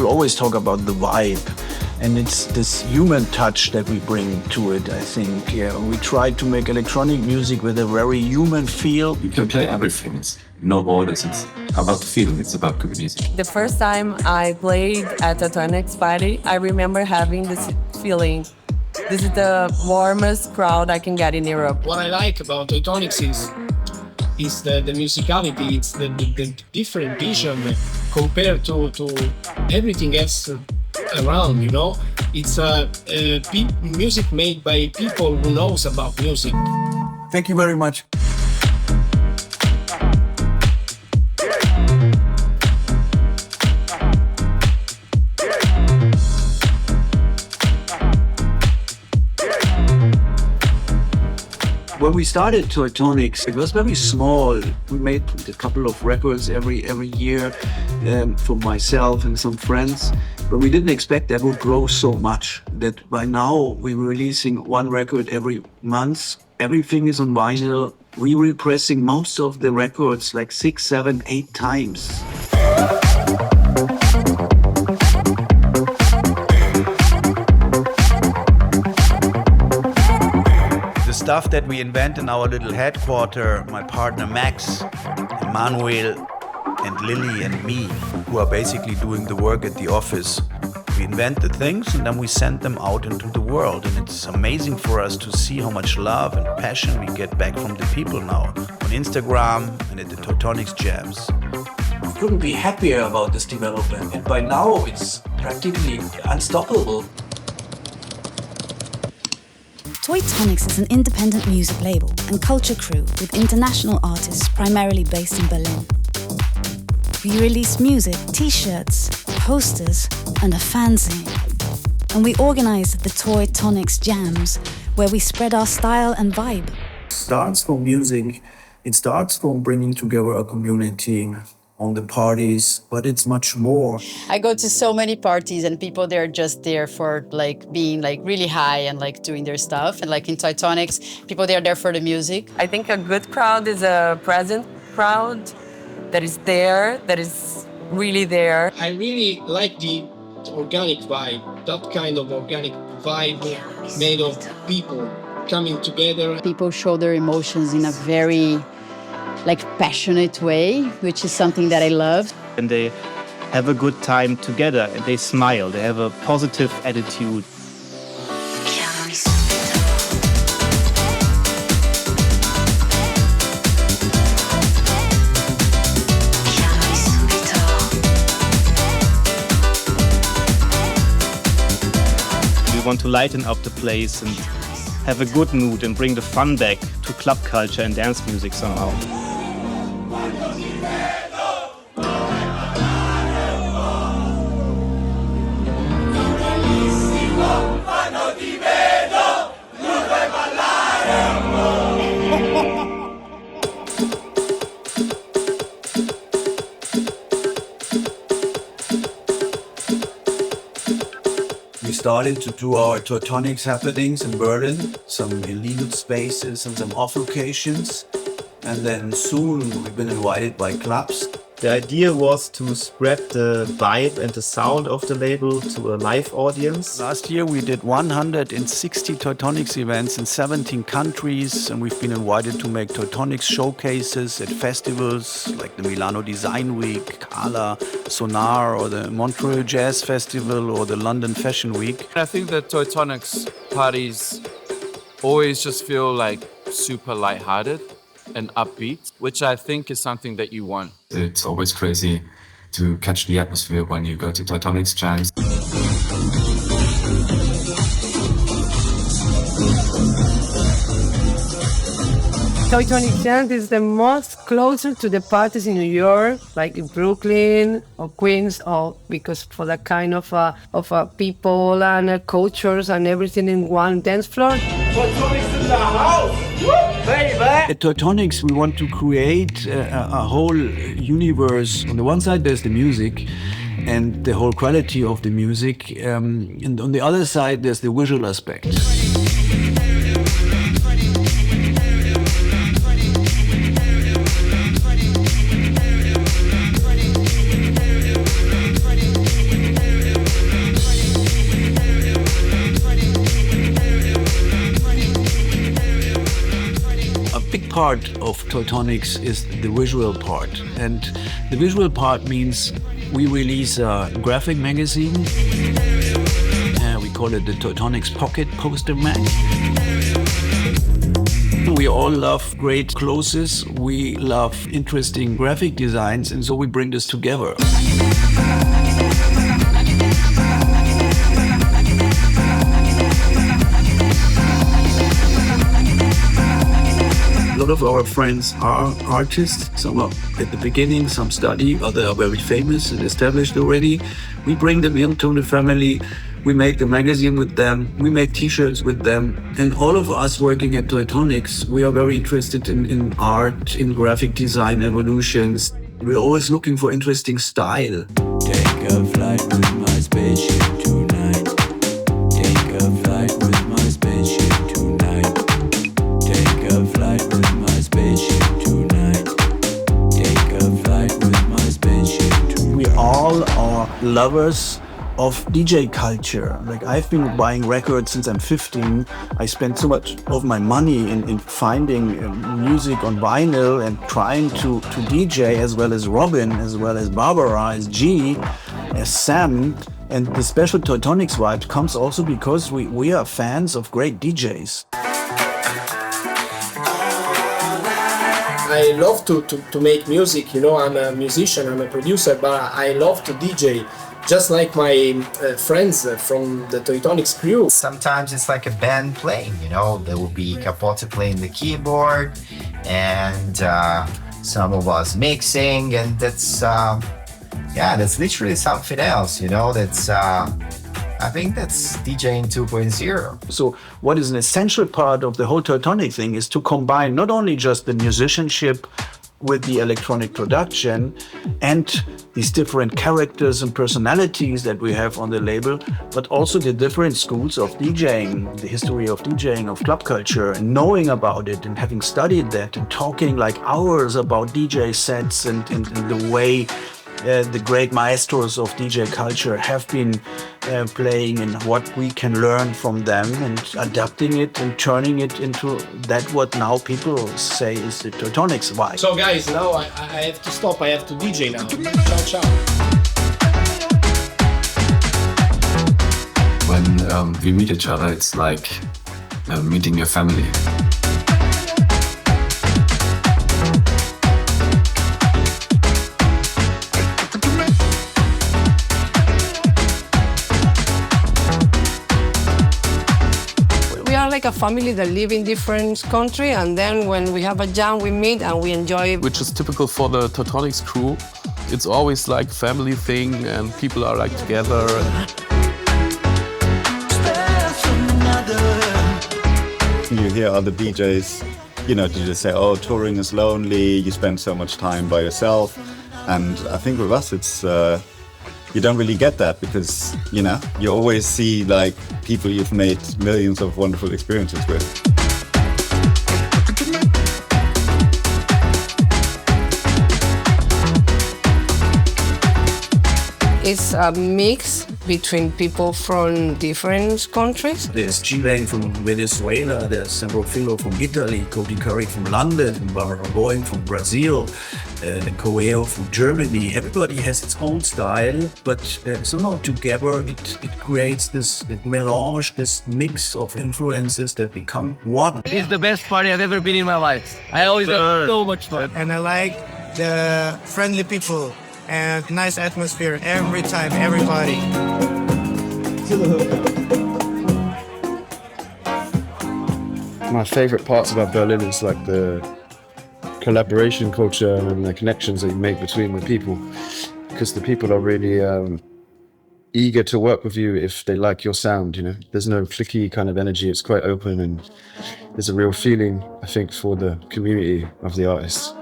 People always talk about the vibe, and it's this human touch that we bring to it, I think. Yeah, we try to make electronic music with a very human feel. You can play everything. It's no borders. It's about the feeling. It's about good music. The first time I played at a Tonics party, I remember having this feeling. This is the warmest crowd I can get in Europe. What I like about Toy Tonics is the musicality. It's the different vision compared to everything else around, you know. It's music made by people who knows about music. Thank you very much. When we started Toy Tonics, it was very small. We made a couple of records every year for myself and some friends, but we didn't expect that would grow so much. That by now we're releasing one record every month. Everything is on vinyl. We're repressing most of the records like 6, 7, 8 times. Stuff that we invent in our little headquarter, my partner Max, Manuel, and Lily and me, who are basically doing the work at the office. We invent the things and then we send them out into the world. And it's amazing for us to see how much love and passion we get back from the people now on Instagram and at the Tonics Jams. We couldn't be happier about this development. And by now it's practically unstoppable. Toy Tonics is an independent music label and culture crew with international artists primarily based in Berlin. We release music, t-shirts, posters and a fanzine. And we organize the Toy Tonics Jams, where we spread our style and vibe. It starts from music, it starts from bringing together a community on the parties, but it's much more. I go to so many parties and people, they're just there for like being like really high and like doing their stuff. And like in Toy Tonics, people, they're there for the music. I think a good crowd is a present crowd that is there, that is really there. I really like the organic vibe, that kind of organic vibe made of people coming together. People show their emotions in a very passionate way, which is something that I love. And they have a good time together and they smile, they have a positive attitude. We want to lighten up the place and have a good mood and bring the fun back to club culture and dance music somehow. We started to do our Toy Tonics happenings in Berlin, some illegal spaces and some off locations. And then soon we've been invited by clubs. The idea was to spread the vibe and the sound of the label to a live audience. Last year we did 160 Toy Tonics events in 17 countries, and we've been invited to make Toy Tonics showcases at festivals like the Milano Design Week, Cala, Sonar, or the Montreux Jazz Festival, or the London Fashion Week. I think that Toy Tonics parties always just feel like super lighthearted and upbeat, which I think is something that you want. It's always crazy to catch the atmosphere when you go to Toy Tonics Jams. Toy Tonics Jams is the most closer to the parties in New York, like in Brooklyn or Queens, or because for that kind of people and cultures and everything in one dance floor. Toy Tonics in the house! Baby! At Toy Tonics, we want to create a whole universe. On the one side, there's the music and the whole quality of the music, and on the other side, there's the visual aspect. part of Toy Tonics is the visual part. And the visual part means we release a graphic magazine. We call it the Toy Tonics Pocket Poster Mag. We all love great clothes. We love interesting graphic designs, and so we bring this together. A lot of our friends are artists. Some are at the beginning, some study, others are very famous and established already. We bring them into the family. We make a magazine with them. We make t-shirts with them. And all of us working at Toy Tonics, we are very interested in art, in graphic design evolutions. We're always looking for interesting style. Take a flight with my spaceship tonight. Take a flight with my spaceship tonight. Take a flight with my spaceship tonight. Take a flight with my spaceship tonight. We all are lovers of DJ culture. Like, I've been buying records since I'm 15. I spent so much of my money in finding music on vinyl and trying to DJ, as well as Robin, as well as Barbara, as G, as Sam. And the special Toy Tonics vibe comes also because we are fans of great DJs. I love to make music, you know, I'm a musician, I'm a producer, but I love to DJ. Just like my friends from the Toy Tonics crew. Sometimes it's like a band playing, you know, there will be Capote playing the keyboard and some of us mixing, and that's literally something else, you know, that's, I think that's DJing 2.0. So what is an essential part of the whole Toy Tonic thing is to combine not only just the musicianship with the electronic production and these different characters and personalities that we have on the label, but also the different schools of DJing, the history of DJing, of club culture, and knowing about it and having studied that and talking like hours about DJ sets and the way the great maestros of DJ culture have been playing and what we can learn from them and adapting it and turning it into that what now people say is the Toy Tonics vibe. So guys, now I have to stop, I have to DJ now. Ciao, ciao. When we meet each other, it's like meeting your family. Like a family that live in different country, and then when we have a jam we meet and we enjoy. Which is typical for the Toy Tonics crew. It's always like family thing and people are like together. You hear other DJs, you know, to just say, oh, touring is lonely, you spend so much time by yourself. And I think with us it's you don't really get that because, you know, you always see like people you've made millions of wonderful experiences with. It's a mix between people from different countries. There's G-Bang from Venezuela, there's Sandro Fillo from Italy, Cody Curry from London, Barbara Boeing from Brazil, Coeo from Germany. Everybody has its own style, but somehow together it creates this melange, this mix of influences that become one. It's the best party I've ever been in my life. I always have so much fun. And I like the friendly people and nice atmosphere every time, everybody. My favorite parts about Berlin is like the collaboration culture and the connections that you make between the people, because the people are really eager to work with you if they like your sound, you know. There's no cliquey kind of energy, it's quite open, and there's a real feeling, I think, for the community of the artists.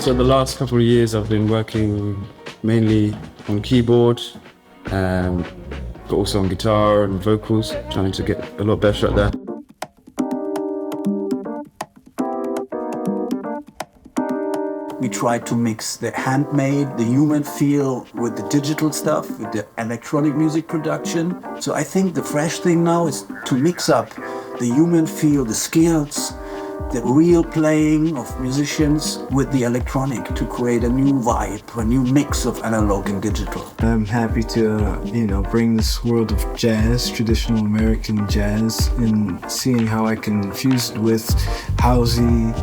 So the last couple of years I've been working mainly on keyboard, but also on guitar and vocals, trying to get a lot better at that. We try to mix the handmade, the human feel with the digital stuff, with the electronic music production. So I think the fresh thing now is to mix up the human feel, the skills, the real playing of musicians with the electronic to create a new vibe, a new mix of analog and digital. I'm happy to, bring this world of jazz, traditional American jazz, and seeing how I can fuse it with housey,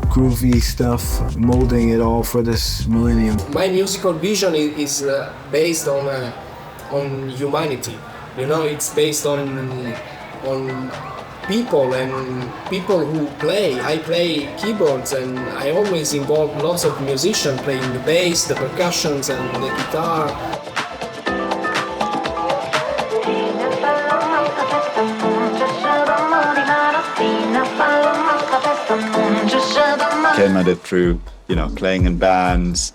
groovy stuff, molding it all for this millennium. My musical vision is based on humanity. It's based on people and people who play. I play keyboards and I always involve lots of musicians playing the bass, the percussions and the guitar. Came at it through, playing in bands,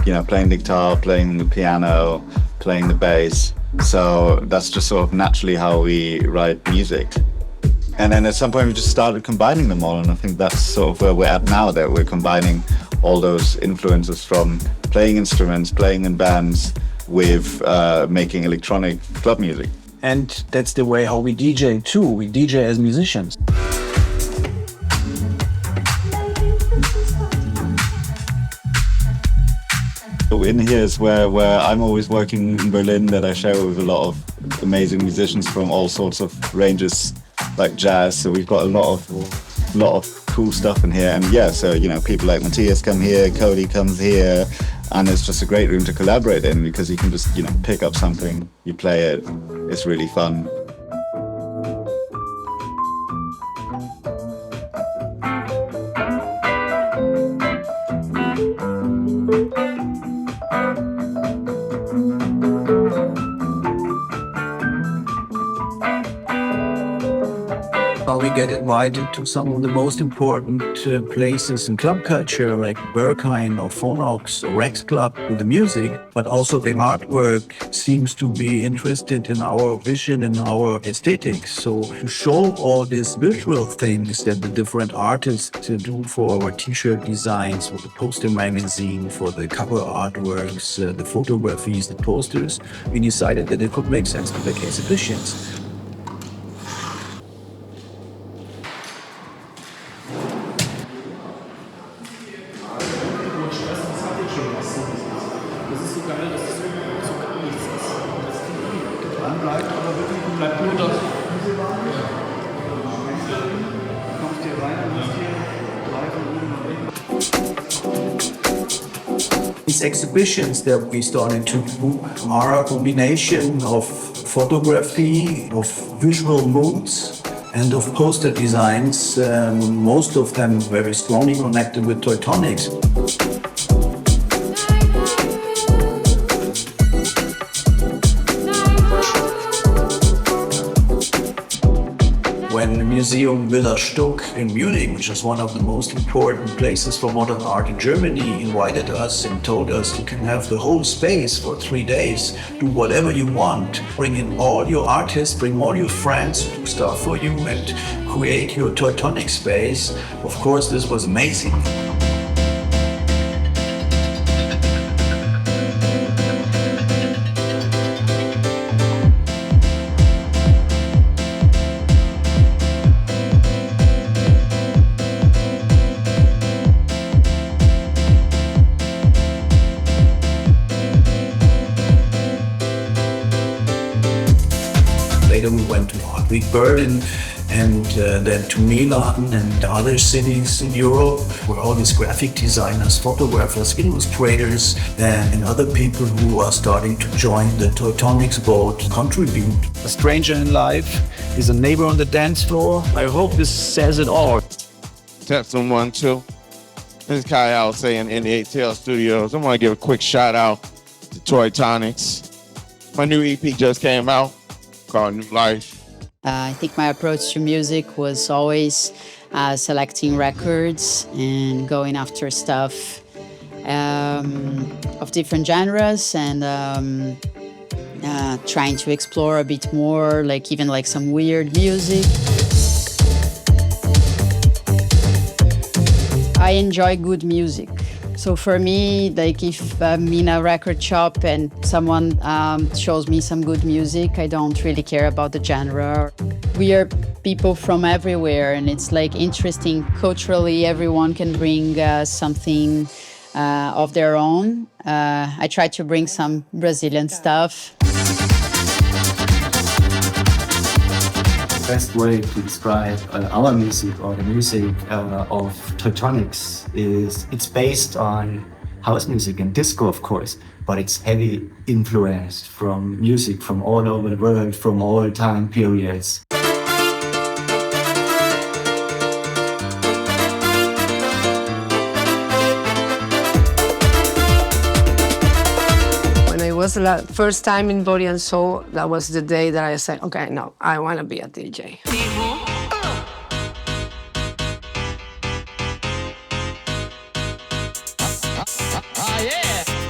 playing the guitar, playing the piano, playing the bass. So that's just sort of naturally how we write music. And then at some point we just started combining them all, and I think that's sort of where we're at now, that we're combining all those influences from playing instruments, playing in bands, with making electronic club music. And that's the way how we DJ too. We DJ as musicians. So in here is where I'm always working in Berlin, that I share with a lot of amazing musicians from all sorts of ranges, like jazz. So we've got a lot of cool stuff in here. And yeah, so people like Matthias come here, Cody comes here, and it's just a great room to collaborate in, because you can just pick up something, you play it, it's really fun. We get invited to some of the most important places in club culture, like Berghain or Phonox or Rex Club, with the music, but also the artwork seems to be interested in our vision and our aesthetics. So to show all these visual things that the different artists do for our t-shirt designs, for the poster magazine, for the cover artworks, the photographies, the posters, we decided that it could make sense to make exhibitions. These exhibitions that we started to do are a combination of photography, of visual moods, and of poster designs, most of them very strongly connected with Toy Tonics. When the Museum Villa Stuck in Munich, which is one of the most important places for modern art in Germany, invited us and told us you can have the whole space for 3 days, do whatever you want, bring in all your artists, bring all your friends, do stuff for you and create your Toy Tonics space. Of course, this was amazing. Later we went to Berlin and then to Milan and other cities in Europe, where all these graphic designers, photographers, illustrators, and other people who are starting to join the Toy Tonics boat contribute. A stranger in life is a neighbor on the dance floor. I hope this says it all. Testing 1, 2. This is Kyle saying in the ATL Studios. I want to give a quick shout out to Toy Tonics. My new EP just came out called New Life. I think my approach to music was always selecting records and going after stuff of different genres and trying to explore a bit more, like even like some weird music. I enjoy good music. So for me, like if I'm in a record shop and someone shows me some good music, I don't really care about the genre. We are people from everywhere, and it's like interesting culturally. Everyone can bring something of their own. I try to bring some Brazilian stuff. The best way to describe our music or the music of Toy Tonics is it's based on house music and disco, of course, but it's heavily influenced from music from all over the world, from all time periods. Was the first time in Body and Soul. That was the day that I said, okay, no, I want to be a DJ.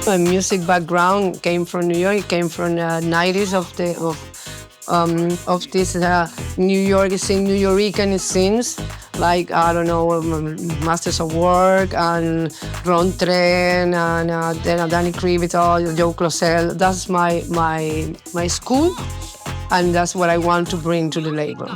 My music background came from New York. It came from the 90s of this New York scene, New Yorican scenes. Like, I don't know, Masters of Work and Ron Tren and then Danny Krivito, Joe Closell. That's my school, and that's what I want to bring to the label.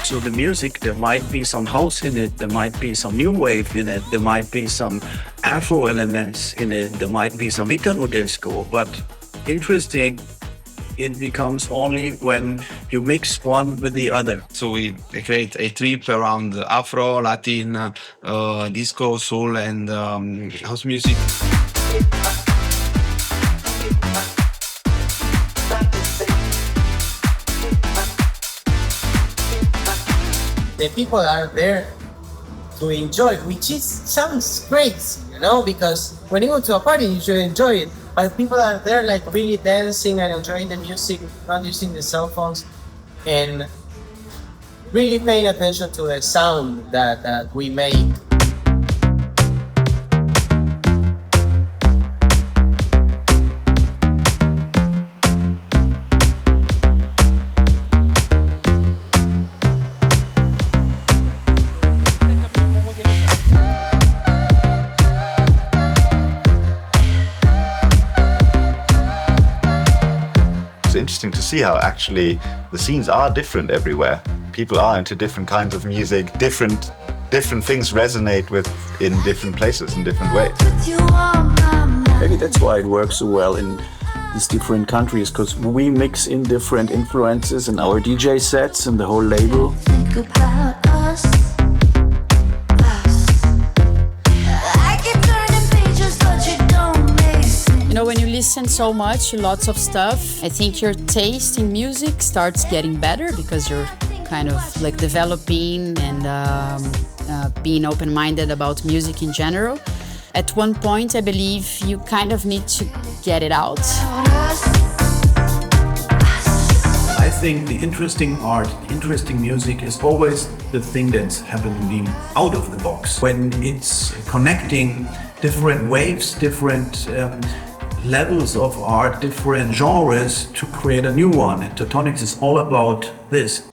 So the music, there might be some house in it, there might be some new wave in it, there might be some Afro elements in it, there might be some Italo disco, but interesting, it becomes only when you mix one with the other. So we create a trip around Afro, Latin, disco, soul and house music. The people are there to enjoy, which sounds great, you know, because when you go to a party, you should enjoy it. But people are there like really dancing and enjoying the music, not using the cell phones, and really paying attention to the sound that we make. Interesting to see how actually the scenes are different everywhere. People are into different kinds of music, different things resonate with in different places in different ways. Maybe that's why it works so well in these different countries, because we mix in different influences in our DJ sets and the whole label. Think about us. You know, when you listen so much, lots of stuff, I think your taste in music starts getting better because you're kind of like developing and being open-minded about music in general. At one point, I believe you kind of need to get it out. I think the interesting art, interesting music is always the thing that's happening out of the box. When it's connecting different waves, different levels of art, different genres to create a new one. And Tonics is all about this.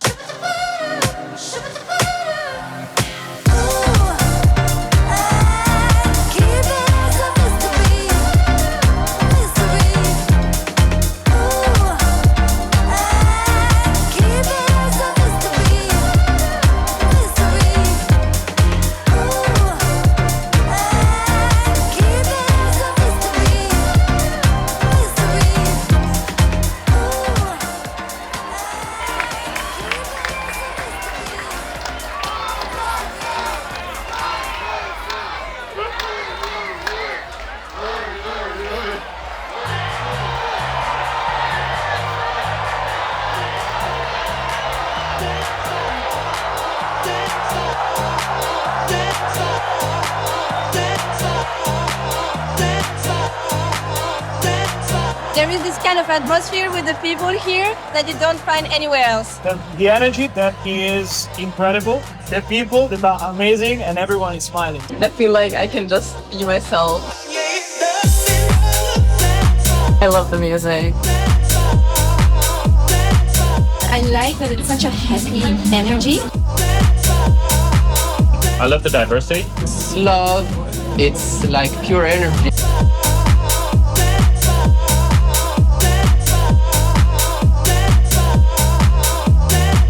There is this kind of atmosphere with the people here that you don't find anywhere else. The energy that is incredible. The people that are amazing and everyone is smiling. I feel like I can just be myself. I love the music. I like that it's such a happy energy. I love the diversity. It's love. It's like pure energy.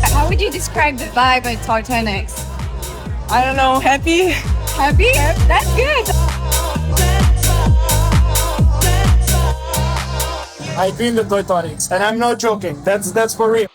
How would you describe the vibe at Toy Tonics? I don't know, happy. Happy? That's good. I've been to Toy Tonics, and I'm not joking. That's for real.